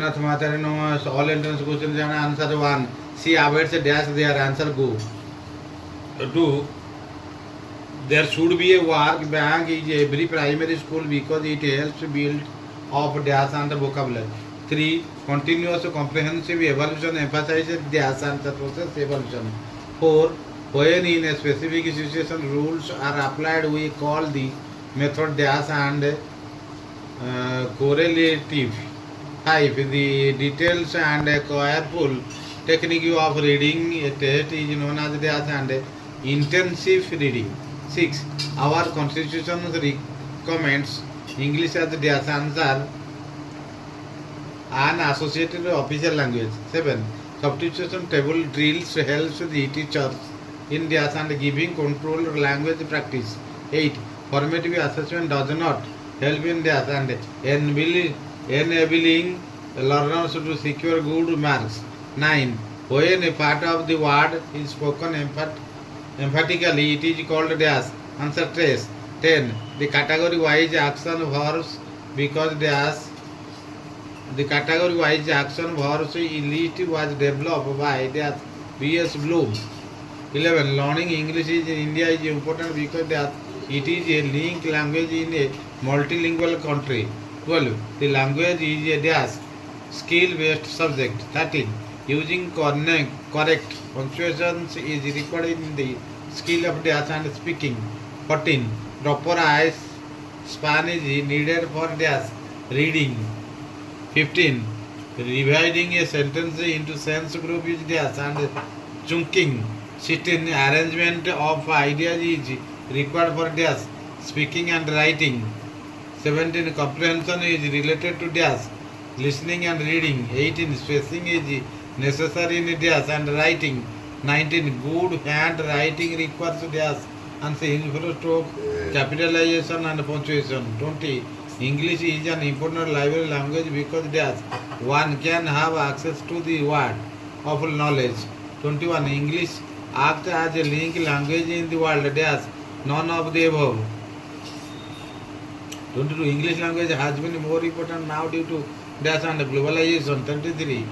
Vishwanath Matari knows all entrance questions and answer 1. She avoids a dash there, answer go. 2. There should be a work bank in every primary school because it helps build of dash and vocabulary. 3. Continuous comprehensive evaluation emphasizes dash and process evaluation. 4. When in a specific situation rules are applied, we call the method dash and correlative. 5. The details and careful technique of reading a test is known as dash and intensive reading. 6. Our constitution recommends English as dash answer an associated official language. 7. Substitution table drills helps the teachers in dash and giving controlled language practice. 8. Formative assessment does not help in dash and enabling learners to secure good marks. 9. When a part of the word is spoken emphatically, it is called dash. Answer trace. 10. The category wise action verbs because dash. The category wise action verbs list was developed by dash B.S. Bloom. 11. Learning English in India is important because it is a linked language in a multilingual country. 12. The language is a dash skill-based subject. 13. Using correct punctuations is required in the skill of dash and speaking. 14. Proper eye span is needed for dash reading. 15. Dividing a sentence into sense group is dash and chunking. 16. Arrangement of ideas is required for dash speaking and writing. 17. Comprehension is related to dash listening and reading. 18. Spacing is necessary in dash and writing. 19. Good handwriting requires dash and singular stroke capitalization and punctuation. 20. English is an important library language because dash one can have access to the word of knowledge. 21. English acts as a link language in the world dash none of the above. 22. English language has been more important now due to dash and globalization. 23.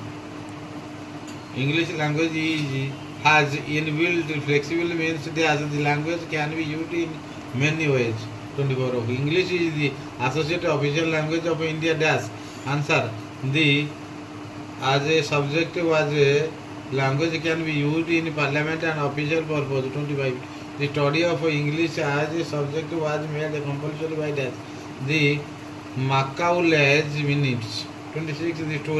English language has inbuilt flexible means dash the language can be used in many ways. 24. English is the associate official language of India dash. Answer. The as a subject was a language can be used in parliament and official purpose. 25. The study of English as a subject was made compulsory by dash. The Macaulay minutes. 26. The story